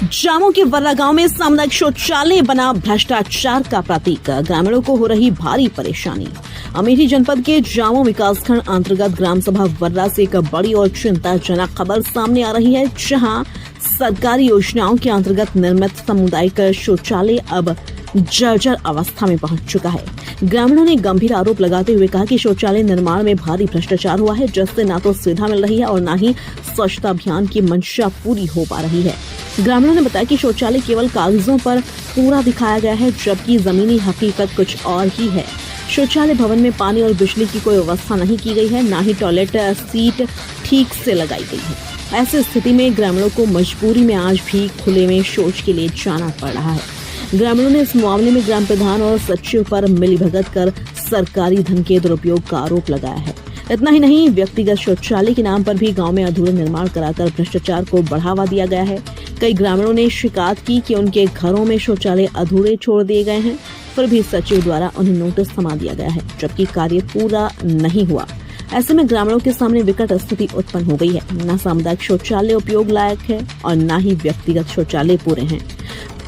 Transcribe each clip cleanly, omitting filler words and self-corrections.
जामो के वर्रा गांव में सामुदायिक शौचालय बना भ्रष्टाचार का प्रतीक। ग्रामीणों को हो रही भारी परेशानी। अमेठी जनपद के जामो विकासखंड अंतर्गत ग्राम सभा वर्रा से एक बड़ी और चिंताजनक खबर सामने आ रही है, जहां सरकारी योजनाओं के अंतर्गत निर्मित सामुदायिक शौचालय अब जर्जर अवस्था में पहुंच चुका है। ग्रामीणों ने गंभीर आरोप लगाते हुए कहा कि शौचालय निर्माण में भारी भ्रष्टाचार हुआ है, जिससे न तो सुविधा मिल रही है और न ही स्वच्छता अभियान की मंशा पूरी हो पा रही है। ग्रामीणों ने बताया कि शौचालय केवल कागजों पर पूरा दिखाया गया है, जबकि जमीनी हकीकत कुछ और ही है। शौचालय भवन में पानी और बिजली की कोई व्यवस्था नहीं की गई है, न ही टॉयलेट सीट ठीक से लगाई गई है। ऐसी स्थिति में ग्रामीणों को मजबूरी में आज भी खुले में शौच के लिए जाना पड़ रहा है। ग्रामीणों ने इस मामले में ग्राम प्रधान और सचिव पर मिलीभगत कर सरकारी धन के दुरुपयोग का आरोप लगाया है। इतना ही नहीं, व्यक्तिगत शौचालय के नाम पर भी गांव में अधूरे निर्माण कराकर भ्रष्टाचार को बढ़ावा दिया गया है। कई ग्रामीणों ने शिकायत की कि उनके घरों में शौचालय अधूरे छोड़ दिए गए हैं, फिर भी सचिव द्वारा उन्हें नोटिस थमा दिया गया है, जबकि कार्य पूरा नहीं हुआ। ऐसे में ग्रामीणों के सामने विकट स्थिति उत्पन्न हो गई है। न सामुदायिक शौचालय उपयोग लायक है और न ही व्यक्तिगत शौचालय पूरे हैं।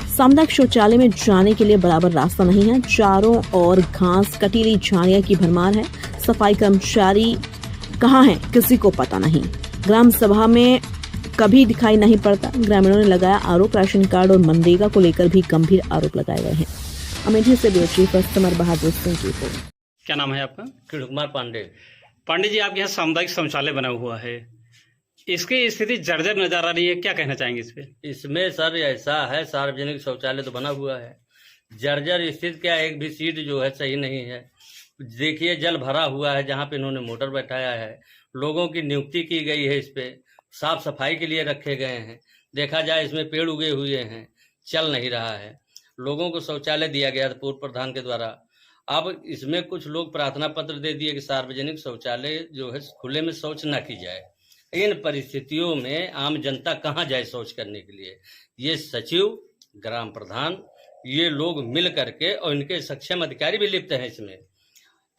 सामुदायिक शौचालय में जाने के लिए बराबर रास्ता नहीं है। चारों ओर घास, कटीली झाड़ियां की भरमार है। सफाई कर्मचारी कहाँ हैं, किसी को पता नहीं। ग्राम सभा में कभी दिखाई नहीं पड़ता। ग्रामीणों ने लगाया आरोप। राशन कार्ड और मनरेगा को लेकर भी गंभीर आरोप लगाए गए हैं। अमेठी से bureau chief summer Bahadur Singh की रिपोर्ट। क्या नाम है आपका? किशोर कुमार पांडे। पांडे जी, आपके यहाँ सामुदायिक शौचालय बना हुआ है, इसकी स्थिति जर्जर नजर आ रही है, क्या कहना चाहेंगे इस पे? इसमें सर ऐसा है, सार्वजनिक शौचालय तो बना हुआ है, जर्जर स्थिति क्या, एक भी सीट जो है सही नहीं है। देखिए जल भरा हुआ है, जहाँ पे इन्होंने मोटर बैठाया है, लोगों की नियुक्ति की गई है, इस पे साफ सफाई के लिए रखे गए हैं। देखा जाए इसमें पेड़ उगे हुए हैं, चल नहीं रहा है। लोगों को शौचालय दिया गया था पूर्व प्रधान के द्वारा। अब इसमें कुछ लोग प्रार्थना पत्र दे दिए कि सार्वजनिक शौचालय जो है खुले में शौच न की जाए। इन परिस्थितियों में आम जनता कहाँ जाए शौच करने के लिए? ये सचिव, ग्राम प्रधान, ये लोग मिल करके, और इनके सक्षम अधिकारी भी लिप्त हैं इसमें,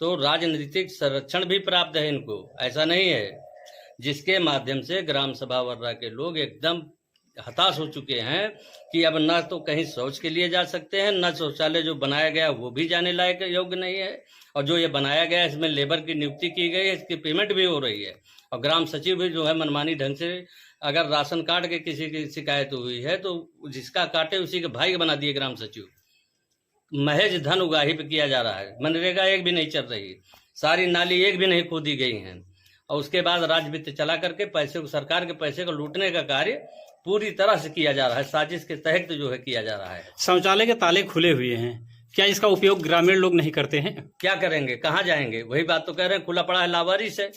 तो राजनीतिक संरक्षण भी प्राप्त है इनको। ऐसा नहीं है, जिसके माध्यम से ग्राम सभा वर्रा के लोग एकदम हताश हो चुके हैं कि अब न तो कहीं शौच के लिए जा सकते हैं, न शौचालय जो बनाया गया वो भी जाने लायक योग्य नहीं है, और जो ये बनाया गया है इसमें लेबर की नियुक्ति की गई है, इसकी पेमेंट भी हो रही है, और ग्राम सचिव भी जो है मनमानी ढंग से, अगर राशन कार्ड के किसी की शिकायत हुई है तो जिसका काटे उसी के भाई बना दिए ग्राम सचिव। महज धन उगाही पे किया जा रहा है। मनरेगा एक भी नहीं चल रही, सारी नाली एक भी नहीं खोदी गई हैं, और उसके बाद राज्य वित्त चला करके पैसे को, सरकार के पैसे को लूटने का कार्य पूरी तरह से किया जा रहा है, साजिश के तहत जो है किया जा रहा है। शौचालय के ताले खुले हुए हैं, क्या इसका उपयोग ग्रामीण लोग नहीं करते हैं? क्या करेंगे, कहाँ जाएंगे? वही बात तो कह रहे हैं, खुला पड़ा है लावारिस है।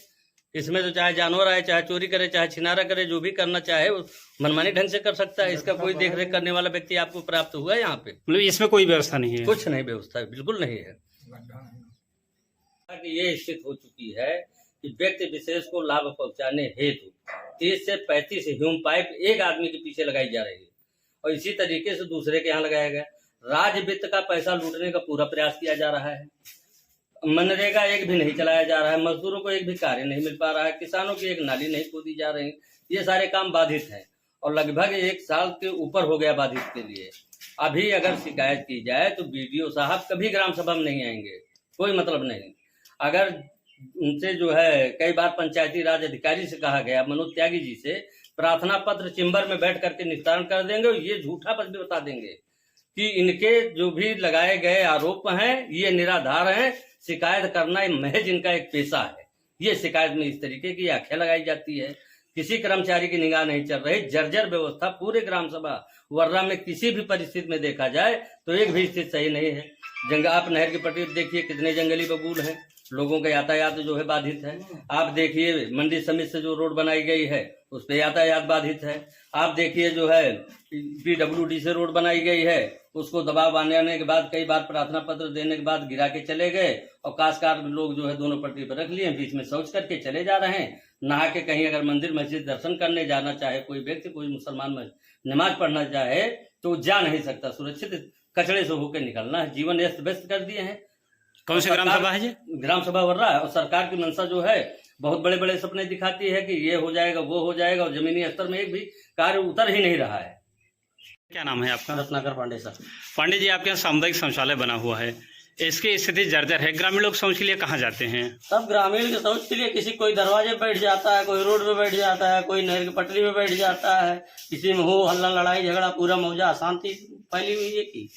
इसमें तो चाहे जानवर आए, चाहे चोरी करे, चाहे छिनारा करे, जो भी करना चाहे वो मनमानी ढंग से कर सकता है। इसका कोई देख रेख करने वाला व्यक्ति आपको प्राप्त हुआ है यहाँ पे? मतलब इसमें कोई व्यवस्था नहीं है? कुछ नहीं व्यवस्था, बिल्कुल नहीं है। ये स्थिति हो चुकी है कि व्यक्ति विशेष को लाभ पहुंचाने हेतु 30 से 35 ह्यूम पाइप एक आदमी के पीछे लगाई जा रही है, और इसी तरीके से दूसरे के यहाँ लगाया गया। राज्य वित्त का पैसा लूटने का पूरा प्रयास किया जा रहा है। मनरेगा एक भी नहीं चलाया जा रहा है, मजदूरों को एक भी कार्य नहीं मिल पा रहा है, किसानों की एक नाली नहीं खोदी जा रही। ये सारे काम बाधित हैं, और लगभग 1 साल के ऊपर हो गया बाधित के लिए। अभी अगर शिकायत की जाए तो बीडीओ साहब कभी ग्राम सभा में नहीं आएंगे, कोई मतलब नहीं। अगर उनसे जो है कई बार पंचायती राज अधिकारी से कहा गया, मनोज त्यागी जी से, प्रार्थना पत्र चेम्बर में बैठ करके निस्तारण कर देंगे, और ये झूठा पद भी बता देंगे कि इनके जो भी लगाए गए आरोप हैं ये निराधार हैं। शिकायत करना महज इनका एक पेशा है। ये शिकायत में इस तरीके की आख्या लगाई जाती है, किसी कर्मचारी की निगाह नहीं चल रही। जर्जर व्यवस्था पूरे ग्राम सभा वर्रा में किसी भी परिस्थिति में देखा जाए तो एक भी स्थिति सही नहीं है। आप नहर की पट्टी देखिए, कितने जंगली बबूल हैं, लोगों का यातायात जो है बाधित है। आप देखिए मंडी समिति से जो रोड बनाई गई है उस पर यातायात बाधित है। आप देखिए जो है पीडब्ल्यूडी से रोड बनाई गई है, उसको दबाव आने के बाद कई बार प्रार्थना पत्र देने के बाद गिरा के चले गए, और काशकार लोग जो है दोनों पट्टी पर रख लिए, बीच में शौच करके चले जा रहे हैं। नहा के कहीं अगर मंदिर मस्जिद दर्शन करने जाना चाहे कोई व्यक्ति, कोई मुसलमान नमाज पढ़ना चाहे तो जा नहीं सकता। सुरक्षित कचड़े से होकर निकलना है। जीवन अस्त व्यस्त कर दिए हैं। कौन सी ग्राम सभा है जी? ग्राम सभा वर्रा है, और सरकार की मंशा जो है बहुत बड़े बड़े सपने दिखाती है कि ये हो जाएगा, वो हो जाएगा, और जमीनी स्तर में एक भी कार्य उतर ही नहीं रहा है। क्या नाम है आपका? रत्नाकर पांडे सर। पांडे जी, आपके यहाँ सामुदायिक शौचालय बना हुआ है, इसकी स्थिति जर्जर है। ग्रामीण लोग शौच के लिए कहाँ जाते हैं? सब ग्रामीण के शौच के लिए किसी कोई दरवाजे पे बैठ जाता है, कोई रोड पे बैठ जाता है, कोई नहर की पटरी पे बैठ जाता है, किसी में हो हल्ला लड़ाई झगड़ा पूरा मौजा अशांति फैली हुई है की।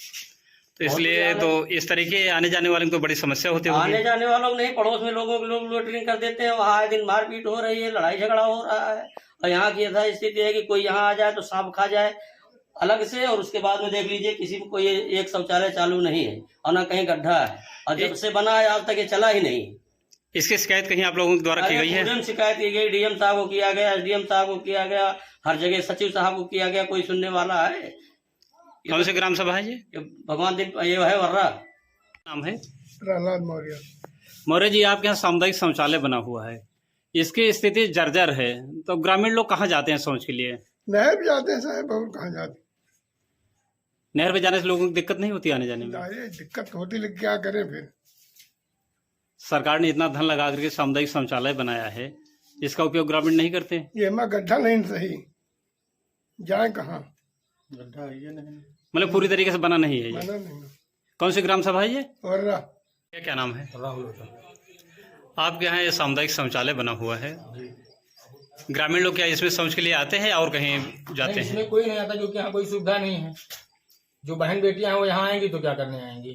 तो इसलिए तो इस तरीके आने जाने वाले को बड़ी समस्या होती है। आने जाने वालों को नहीं, पड़ोस में लोगों के लोग लोटरिंग कर देते हैं, वहाँ आए दिन मारपीट हो रही है, लड़ाई झगड़ा हो रहा है। और यहाँ की यथा स्थिति है कि कोई यहाँ आ जाए तो सांप खा जाए अलग से, और उसके बाद में देख लीजिए किसी को कोई एक शौचालय चालू नहीं है और ना कहीं गड्ढा है, और जब से बना है आज तक ये चला ही नहीं। इसकी शिकायत कहीं आप लोगों के द्वारा की गई है? शिकायत की गई, डीएम साहब को किया गया, एसडीएम साहब को किया गया, हर जगह सचिव साहब को किया गया, कोई सुनने वाला है? कौन से ग्राम सभा है ये? भगवान दिन ये है वर्रा। नाम है प्रहलाद मौर्य। मौर्य जी, आपके यहाँ सामुदायिक शौचालय बना हुआ है, इसकी स्थिति जर्जर है, तो ग्रामीण लोग कहाँ जाते हैं शौच के लिए? नहर भी जाते हैं साहब, और कहाँ जाते नहर पे जाने से लोगों को दिक्कत नहीं होती आने जाने में? हैं? दिक्कत होती, लेकिन क्या करें फिर। सरकार ने इतना धन लगा करके सामुदायिक शौचालय बनाया है, इसका उपयोग ग्रामीण नहीं करते? ये हमारा गड्ढा नहीं सही, जाए कहाँ? गड्ढा है ये नहीं, मतलब पूरी तरीके से बना नहीं है ये? माना नहीं। कौन सी ग्राम सभा है ये? वर्रा। क्या नाम है? राहुल। आपके यहाँ ये सामुदायिक शौचालय बना हुआ है, ग्रामीण लोग क्या इसमें शौच के लिए आते हैं और कहीं जाते नहीं, हैं? इसमें कोई नहीं आता, क्योंकि यहाँ कोई सुविधा नहीं है। जो बहन बेटियां हैं वो यहाँ आएंगी तो क्या करने आएंगी?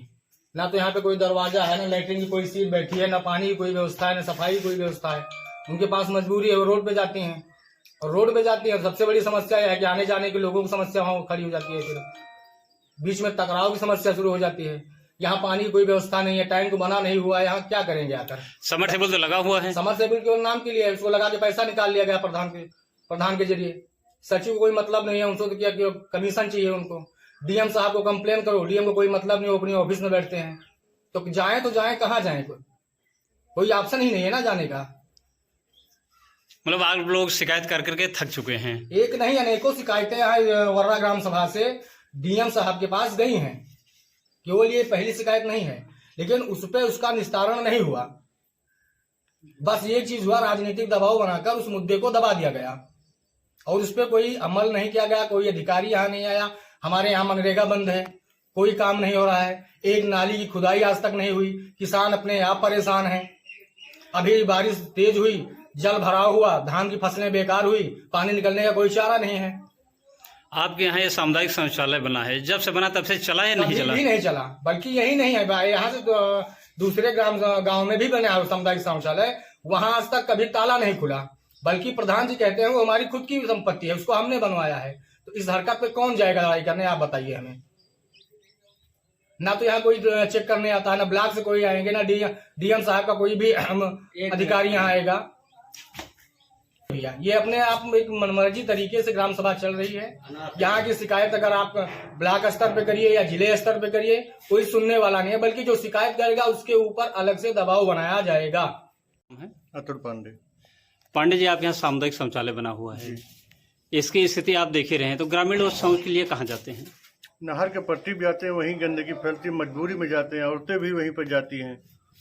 ना तो यहाँ पे कोई दरवाजा है, ना लैट्रिन की कोई सीट बैठी है, ना पानी की कोई व्यवस्था है, ना सफाई की कोई व्यवस्था है। उनके पास मजबूरी है, वो रोड पे जाती हैं, और रोड पे जाती है। सबसे बड़ी समस्या यह है कि आने जाने के लोगों की समस्या वहाँ खड़ी हो जाती है, फिर बीच में टकराव की समस्या शुरू हो जाती है। यहाँ पानी की कोई व्यवस्था नहीं है, टाइम को बना नहीं हुआ है, यहाँ क्या करेंगे आकर? समरसेबल तो लगा हुआ है? समरसेबल केवल नाम के लिए है, उसको लगा के पैसा निकाल लिया गया प्रधान के जरिए। सचिव को कोई मतलब नहीं है, उनको तो क्या कमीशन चाहिए उनको। डीएम साहब को कंप्लेन करो, डीएम को कोई मतलब नहीं, वो अपनी ऑफिस में बैठते हैं। तो जाएं कहाँ जाएं? कोई ऑप्शन ही नहीं है ना जाने का। मतलब आप लोग शिकायत कर करके थक चुके हैं? एक नहीं अनेकों शिकायतें यहाँ वर्रा ग्राम सभा से डीएम साहब के पास गई हैं, केवल ये पहली शिकायत नहीं है, लेकिन उस पर उसका निस्तारण नहीं हुआ। बस ये चीज हुआ, राजनीतिक दबाव बनाकर उस मुद्दे को दबा दिया गया, और उस पर कोई अमल नहीं किया गया। कोई अधिकारी यहाँ नहीं आया। हमारे यहाँ मनरेगा बंद है, कोई काम नहीं हो रहा है, एक नाली की खुदाई आज तक नहीं हुई। किसान अपने आप परेशान हैं। अभी बारिश तेज हुई, जल भराव हुआ, धान की फसलें बेकार हुई, पानी निकलने का कोई चारा नहीं है। आपके यहाँ ये सामुदायिक शौचालय बना है, जब से बना तब से चला या नहीं चला? कभी नहीं चला, बल्कि यही नहीं है, यहाँ से दूसरे गांव में भी बने सामुदायिक शौचालय, वहां आज तक कभी ताला नहीं खुला। बल्कि प्रधान जी कहते हैं वो हमारी खुद की संपत्ति है, उसको हमने बनवाया है। तो इस हरकत पे कौन जाएगा लड़ाई करने? आप बताइए हमें। ना तो यहाँ कोई चेक करने आता है, ना ब्लॉक से कोई आएंगे, ना डीएम साहब का कोई भी अधिकारी यहाँ आएगा। ये अपने आप में एक मनमर्जी तरीके से ग्राम सभा चल रही है। यहाँ की शिकायत अगर आप ब्लॉक स्तर पे करिए या जिले स्तर पे करिए, कोई सुनने वाला नहीं है, बल्कि जो शिकायत करेगा उसके ऊपर अलग से दबाव बनाया जाएगा। अतुल पांडे। पांडे जी, आपके यहाँ सामुदायिक शौचालय बना हुआ है, इसकी स्थिति आप देख ही रहे हैं, तो ग्रामीण लोग शौच के लिए कहाँ जाते हैं? नहर के पट्टी भी जाते हैं, वहीं गंदगी फैलती, मजबूरी में जाते हैं, औरतें भी वहीं पर जाती हैं।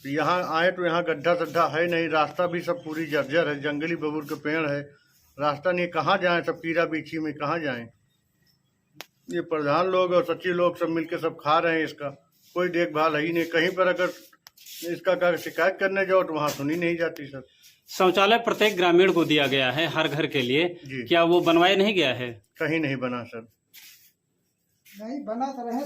तो यहाँ आए तो यहाँ गड्ढा सड्ढा है नहीं, रास्ता भी सब पूरी जर्जर है, जंगली बबूल के पेड़ है, रास्ता नहीं, कहाँ जाएं? सब कीड़ा बीछी में कहाँ जाएं? ये प्रधान लोग और सचिव लोग सब मिलके सब खा रहे हैं, इसका कोई देखभाल है ही नहीं। कहीं पर अगर इसका शिकायत करने जाओ तो वहाँ सुनी नहीं जाती। सर, शौचालय प्रत्येक ग्रामीण को दिया गया है हर घर के लिए, क्या वो बनवाया नहीं गया है? कहीं नहीं बना सर। नहीं बना तो रहे।